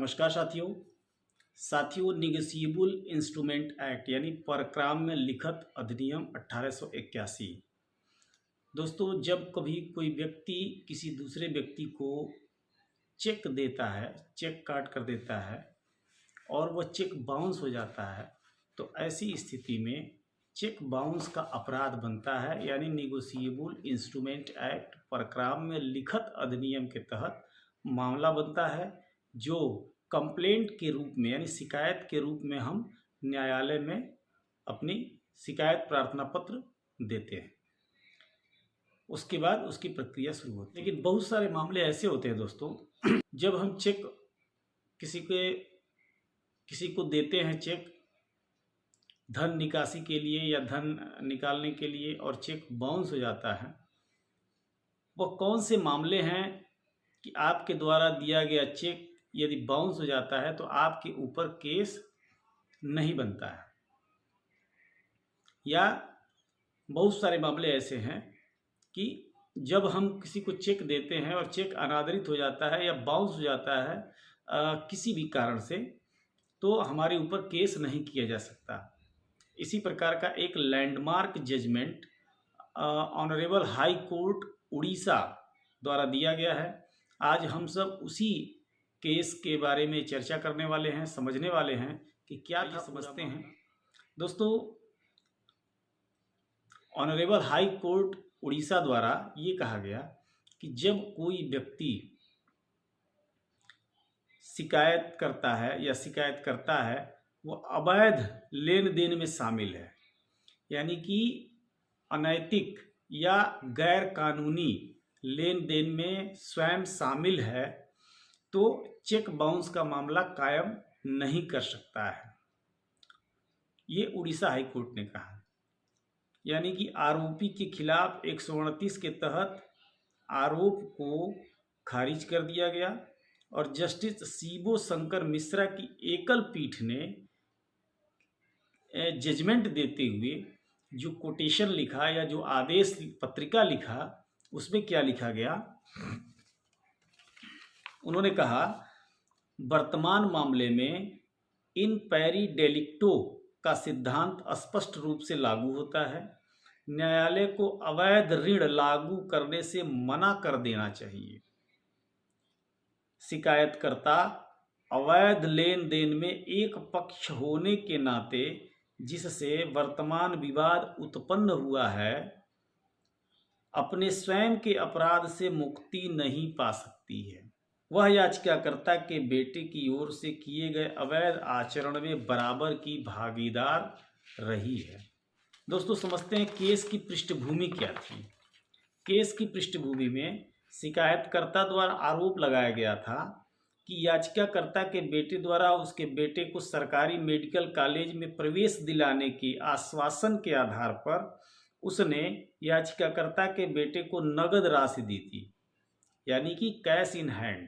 नमस्कार साथियों negotiable instrument act यानी परक्राम्य लिखित अधिनियम 1881। दोस्तों, जब कभी कोई व्यक्ति किसी दूसरे व्यक्ति को चेक देता है, चेक काट कर देता है और वह चेक बाउंस हो जाता है, तो ऐसी स्थिति में चेक बाउंस का अपराध बनता है। यानी निगोशिएबल इंस्ट्रूमेंट एक्ट परक्राम्य लिखित अधिनियम के तहत मामला बनता है, जो कंप्लेंट के रूप में यानी शिकायत के रूप में हम न्यायालय में अपनी शिकायत प्रार्थना पत्र देते हैं। उसके बाद उसकी प्रक्रिया शुरू होती है। लेकिन बहुत सारे मामले ऐसे होते हैं दोस्तों, जब हम चेक किसी को देते हैं, चेक धन निकासी के लिए या धन निकालने के लिए, और चेक बाउंस हो जाता है। वह कौन से मामले हैं कि आपके द्वारा दिया गया चेक यदि बाउंस हो जाता है तो आपके ऊपर केस नहीं बनता है। या बहुत सारे मामले ऐसे हैं कि जब हम किसी को चेक देते हैं और चेक अनादरित हो जाता है या बाउंस हो जाता है किसी भी कारण से, तो हमारे ऊपर केस नहीं किया जा सकता। इसी प्रकार का एक landmark judgement honourable high court Orissa द्वारा दिया गया है। आज हम सब उसी केस के बारे में चर्चा करने वाले हैं, समझने वाले हैं कि क्या था, समझते हैं। दोस्तों, ऑनरेबल हाई कोर्ट उड़ीसा द्वारा ये कहा गया कि जब कोई व्यक्ति शिकायत करता है या शिकायत करता है, वो अवैध लेन देन में शामिल है, यानी कि अनैतिक या गैर कानूनी लेन देन में स्वयं शामिल है, तो चेक बाउंस का मामला कायम नहीं कर सकता है। ये उड़ीसा हाई कोर्ट ने कहा। यानी कि आरोपी के खिलाफ 129 के तहत आरोप को खारिज कर दिया गया और जस्टिस शिबो शंकर मिश्रा की एकल पीठ ने जजमेंट देते हुए जो कोटेशन लिखा या जो आदेश पत्रिका लिखा, उसमें क्या लिखा गया, उन्होंने कहा, वर्तमान मामले में इन पैरी डेलिक्टो का सिद्धांत स्पष्ट रूप से लागू होता है। न्यायालय को अवैध ऋण लागू करने से मना कर देना चाहिए। शिकायतकर्ता अवैध लेन देन में एक पक्ष होने के नाते जिससे वर्तमान विवाद उत्पन्न हुआ है, अपने स्वयं के अपराध से मुक्ति नहीं पा सकती है। वह याचिकाकर्ता के बेटे की ओर से किए गए अवैध आचरण में बराबर की भागीदार रही है। दोस्तों, समझते हैं केस की पृष्ठभूमि क्या थी। केस की पृष्ठभूमि में शिकायतकर्ता द्वारा आरोप लगाया गया था कि याचिकाकर्ता के बेटे द्वारा उसके बेटे को सरकारी मेडिकल कॉलेज में प्रवेश दिलाने के आश्वासन के आधार पर उसने याचिकाकर्ता के बेटे को नगद राशि दी थी, यानी कि कैश इन हैंड।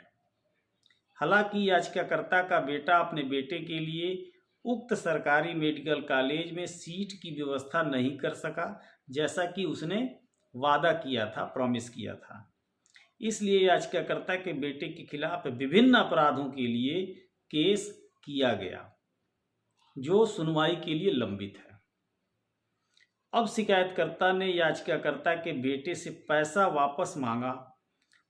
हालांकि याचिकाकर्ता का बेटा अपने बेटे के लिए उक्त सरकारी मेडिकल कॉलेज में सीट की व्यवस्था नहीं कर सका, जैसा कि उसने वादा किया था, प्रॉमिस किया था। इसलिए याचिकाकर्ता के बेटे के खिलाफ विभिन्न अपराधों के लिए केस किया गया, जो सुनवाई के लिए लंबित है। अब शिकायतकर्ता ने याचिकाकर्ता के बेटे से पैसा वापस मांगा।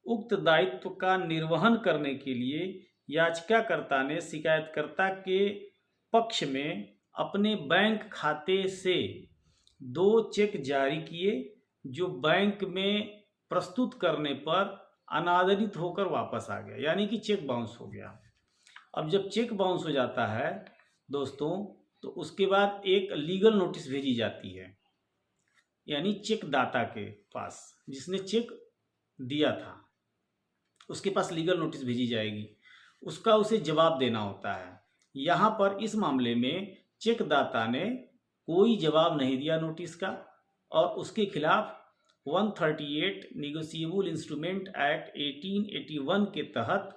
उक्त दायित्व का निर्वहन करने के लिए याचिकाकर्ता ने शिकायतकर्ता के पक्ष में अपने बैंक खाते से 2 चेक जारी किए, जो बैंक में प्रस्तुत करने पर अनादरित होकर वापस आ गया, यानी कि चेक बाउंस हो गया। अब जब चेक बाउंस हो जाता है दोस्तों, तो उसके बाद एक लीगल नोटिस भेजी जाती है, यानी चेक दाता के पास, जिसने चेक दिया था उसके पास लीगल नोटिस भेजी जाएगी। उसका उसे जवाब देना होता है। यहाँ पर इस मामले में चेक दाता ने कोई जवाब नहीं दिया नोटिस का, और उसके खिलाफ 138 निगोशिएबल इंस्ट्रूमेंट एक्ट 1881 के तहत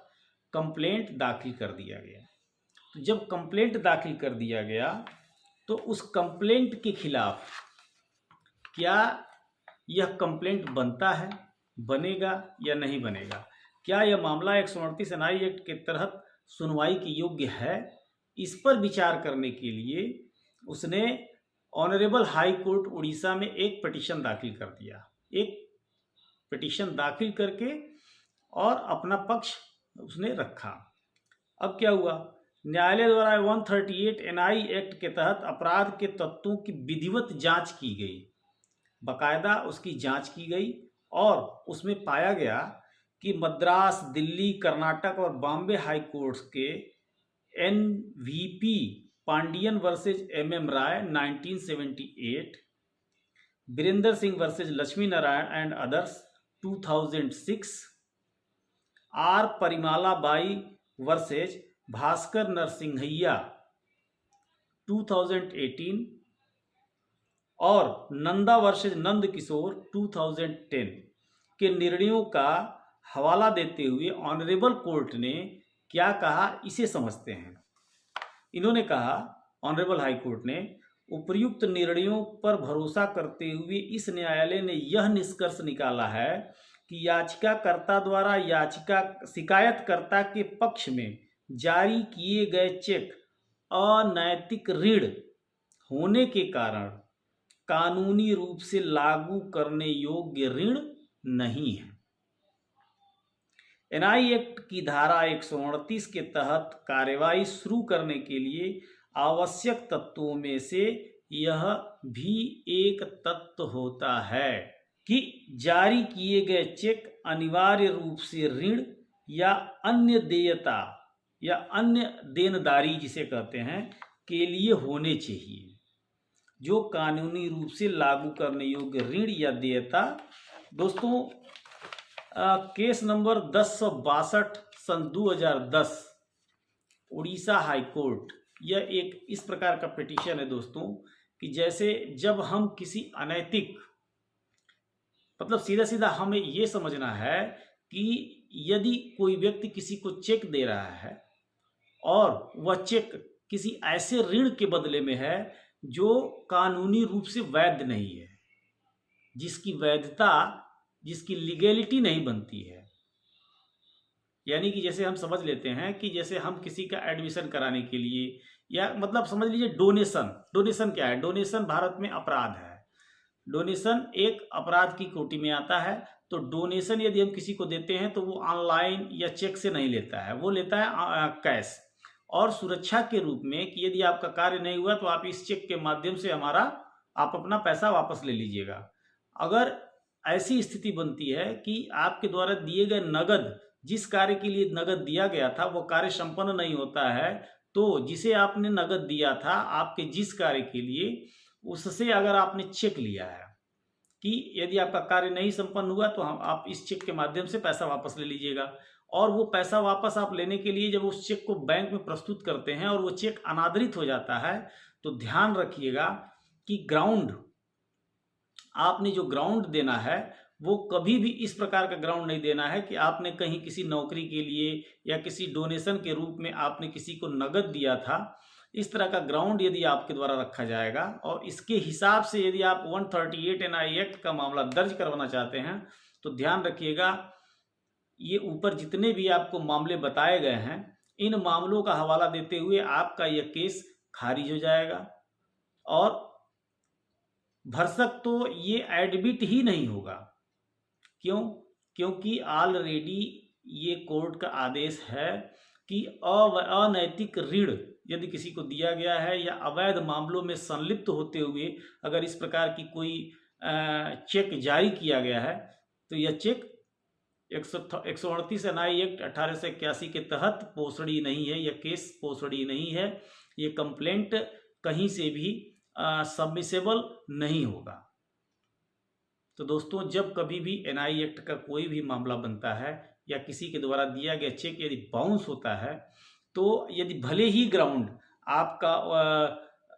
कंप्लेंट दाखिल कर दिया गया। तो जब कंप्लेंट दाखिल कर दिया गया, तो उस कंप्लेंट के खिलाफ क्या यह कंप्लेंट बनता है, बनेगा या नहीं बनेगा, क्या यह मामला 129 एनआई एक्ट के तहत सुनवाई के योग्य है, इस पर विचार करने के लिए उसने ऑनरेबल हाई कोर्ट उड़ीसा में एक पिटीशन दाखिल कर दिया। एक पिटीशन दाखिल करके और अपना पक्ष उसने रखा। अब क्या हुआ, न्यायालय द्वारा 138 एनआई एक्ट के तहत अपराध के तत्वों की विधिवत जांच की गई, बाकायदा उसकी जांच की गई और उसमें पाया गया कि मद्रास, दिल्ली, कर्नाटक और बॉम्बे हाई कोर्ट्स के NVP Pandian versus MM Rai 1978, Virendra Singh versus Lakshmi Narayan and others 2006, R Parimala Bai versus Bhaskar Narasimhaiah 2018 और नंदा वर्सेज नंद किशोर 2010 के निर्णयों का हवाला देते हुए ऑनरेबल कोर्ट ने क्या कहा, इसे समझते हैं। इन्होंने कहा, ऑनरेबल हाई कोर्ट ने उपर्युक्त निर्णयों पर भरोसा करते हुए इस न्यायालय ने यह निष्कर्ष निकाला है कि याचिकाकर्ता द्वारा शिकायतकर्ता के पक्ष में जारी किए गए चेक अनैतिक ऋण होने के कारण कानूनी रूप से लागू करने योग्य ऋण नहीं है। एनआई एक्ट की धारा 138 के तहत कार्यवाही शुरू करने के लिए आवश्यक तत्वों में से यह भी एक तत्व होता है कि जारी किए गए चेक अनिवार्य रूप से ऋण या अन्य देयता या अन्य देनदारी जिसे कहते हैं के लिए होने चाहिए, जो कानूनी रूप से लागू करने योग्य ऋण या देयता। दोस्तों, केस नंबर 1062 सन 2010 उड़ीसा हाई कोर्ट, यह एक इस प्रकार का पिटीशन है दोस्तों कि जैसे जब हम किसी अनैतिक, मतलब सीधा सीधा हमें ये समझना है कि यदि कोई व्यक्ति किसी को चेक दे रहा है और वह चेक किसी ऐसे ऋण के बदले में है जो कानूनी रूप से वैध नहीं है, जिसकी वैधता, जिसकी लीगैलिटी नहीं बनती है, यानी कि जैसे हम समझ लेते हैं कि जैसे हम किसी का एडमिशन कराने के लिए, या मतलब समझ लीजिए डोनेशन क्या है, डोनेशन भारत में अपराध है, डोनेशन एक अपराध की कोटि में आता है। तो डोनेशन यदि हम किसी को देते हैं तो वो ऑनलाइन या चेक से नहीं लेता है, वो लेता है कैश, और सुरक्षा के रूप में कि यदि आपका कार्य नहीं हुआ तो आप इस चेक के माध्यम से आप अपना पैसा वापस ले लीजिएगा। अगर ऐसी स्थिति बनती है कि आपके द्वारा दिए गए नगद, जिस कार्य के लिए नगद दिया गया था वो कार्य संपन्न नहीं होता है, तो जिसे आपने नगद दिया था आपके जिस कार्य के लिए, उससे अगर आपने चेक लिया है कि यदि आपका कार्य नहीं संपन्न हुआ तो आप इस चेक के माध्यम से पैसा वापस ले लीजिएगा, और वो पैसा वापस आप लेने के लिए जब उस चेक को बैंक में प्रस्तुत करते हैं और वो चेक अनादरित हो जाता है, तो ध्यान रखिएगा कि ग्राउंड, आपने जो ग्राउंड देना है वो कभी भी इस प्रकार का ग्राउंड नहीं देना है कि आपने कहीं किसी नौकरी के लिए या किसी डोनेशन के रूप में आपने किसी को नगद दिया था। इस तरह का ग्राउंड यदि आपके द्वारा रखा जाएगा और इसके हिसाब से यदि आप 138 एनआई एक्ट का मामला दर्ज करवाना चाहते हैं तो ध्यान रखिएगा, ये ऊपर जितने भी आपको मामले बताए गए हैं, इन मामलों का हवाला देते हुए आपका यह केस खारिज हो जाएगा और भरसक तो ये एडमिट ही नहीं होगा। क्यों? क्योंकि ऑलरेडी ये कोर्ट का आदेश है कि अनैतिक ऋण यदि किसी को दिया गया है या अवैध मामलों में संलिप्त होते हुए अगर इस प्रकार की कोई चेक जारी किया गया है तो यह चेक 138 एनआई एक्ट 1881 के तहत पोषणी नहीं है, यह केस पोषणी नहीं है, ये कंप्लेंट कहीं से भी सबमिसेबल नहीं होगा। तो दोस्तों, जब कभी भी एनआई एक्ट का कोई भी मामला बनता है या किसी के द्वारा दिया गया चेक यदि बाउंस होता है, तो यदि भले ही ग्राउंड आपका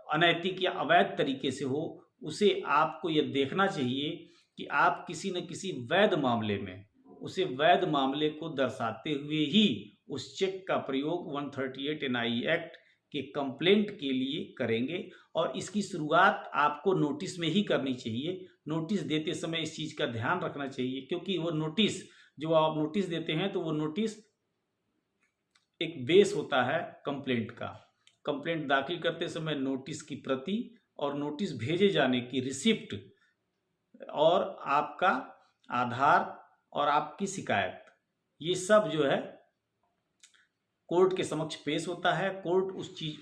अनैतिक या अवैध तरीके से हो, उसे आपको यह देखना चाहिए कि आप किसी न किसी वैध मामले में उसे वैध मामले को दर्शाते हुए ही उस चेक का प्रयोग 138 एनआई एक्ट के कंप्लेंट के लिए करेंगे। और इसकी शुरुआत आपको नोटिस में ही करनी चाहिए। नोटिस देते समय इस चीज़ का ध्यान रखना चाहिए, क्योंकि वो नोटिस जो आप नोटिस देते हैं तो वो नोटिस एक बेस होता है कंप्लेंट का। कंप्लेंट दाखिल करते समय नोटिस की प्रति और नोटिस भेजे जाने की रिसिप्ट और आपका आधार और आपकी शिकायत, ये सब जो है कोर्ट के समक्ष पेश होता है। कोर्ट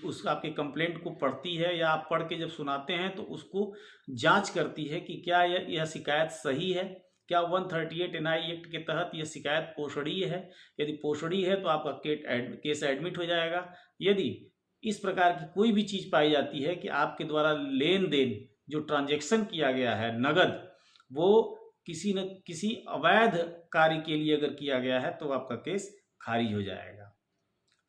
उस आपके कंप्लेंट को पढ़ती है या आप पढ़ के जब सुनाते हैं तो उसको जांच करती है कि क्या यह शिकायत सही है, क्या 138 एनआई एक्ट के तहत यह शिकायत पोषणीय है। यदि पोषणीय है तो आपका केस एडमिट हो जाएगा। यदि इस प्रकार की कोई भी चीज़ पाई जाती है कि आपके द्वारा लेन देन जो ट्रांजेक्शन किया गया है नगद, वो किसी न किसी अवैध कार्य के लिए अगर किया गया है तो आपका केस खारिज हो जाएगा।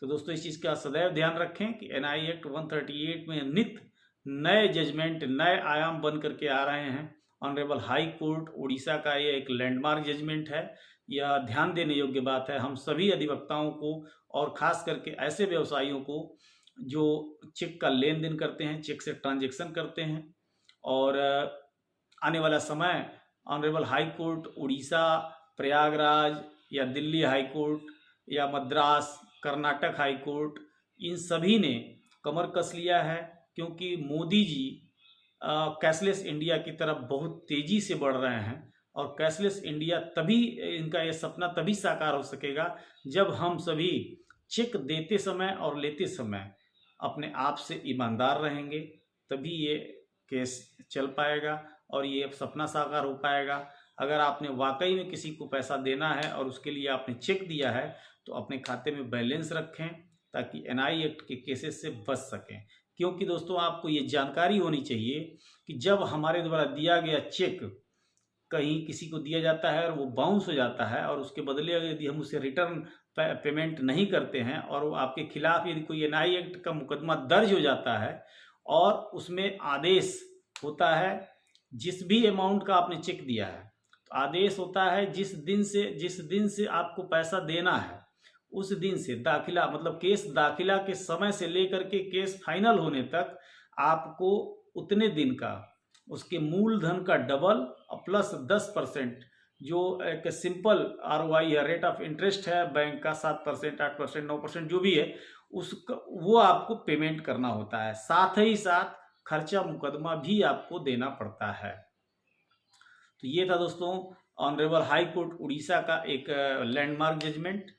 तो दोस्तों इस चीज़ का सदैव ध्यान रखें कि एनआई एक्ट 138 में नित्य नए जजमेंट, नए आयाम बन करके आ रहे हैं। ऑनरेबल हाई कोर्ट उड़ीसा का ये एक लैंडमार्क जजमेंट है। यह ध्यान देने योग्य बात है हम सभी अधिवक्ताओं को, और ख़ास करके ऐसे व्यवसायियों को जो चेक का लेन देन करते हैं, चेक से ट्रांजेक्शन करते हैं। और आने वाला समय honourable high court Orissa, Prayagraj या दिल्ली हाई कोर्ट या मद्रास, कर्नाटक हाई कोर्ट, इन सभी ने कमर कस लिया है, क्योंकि मोदी जी कैशलेस इंडिया की तरफ बहुत तेज़ी से बढ़ रहे हैं। और कैशलेस इंडिया तभी, इनका ये सपना तभी साकार हो सकेगा जब हम सभी चेक देते समय और लेते समय अपने आप से ईमानदार रहेंगे, तभी ये केस चल पाएगा और ये सपना साकार हो पाएगा। अगर आपने वाकई में किसी को पैसा देना है और उसके लिए आपने चेक दिया है तो अपने खाते में बैलेंस रखें ताकि एनआई एक्ट के केसेस से बच सकें। क्योंकि दोस्तों आपको ये जानकारी होनी चाहिए कि जब हमारे द्वारा दिया गया चेक कहीं किसी को दिया जाता है और वो बाउंस हो जाता है और उसके बदले यदि हम उसे रिटर्न पेमेंट नहीं करते हैं और वो आपके खिलाफ यदि कोई एनआई एक्ट का मुकदमा दर्ज हो जाता है और उसमें आदेश होता है, जिस भी अमाउंट का आपने चेक दिया है तो आदेश होता है जिस दिन से आपको पैसा देना है उस दिन से दाखिला, मतलब केस दाखिला के समय से लेकर के केस फाइनल होने तक आपको उतने दिन का उसके मूलधन का डबल और प्लस 10% जो एक सिंपल आरओआई है, रेट ऑफ इंटरेस्ट है बैंक का 7%, 8%, 9% जो भी है, उसका वो आपको पेमेंट करना होता है। साथ ही साथ खर्चा मुकदमा भी आपको देना पड़ता है। तो ये था दोस्तों ऑनरेबल हाई कोर्ट उड़ीसा का एक लैंडमार्क जजमेंट।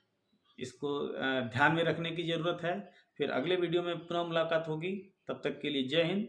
इसको ध्यान में रखने की ज़रूरत है। फिर अगले वीडियो में पुनः मुलाकात होगी, तब तक के लिए जय हिंद,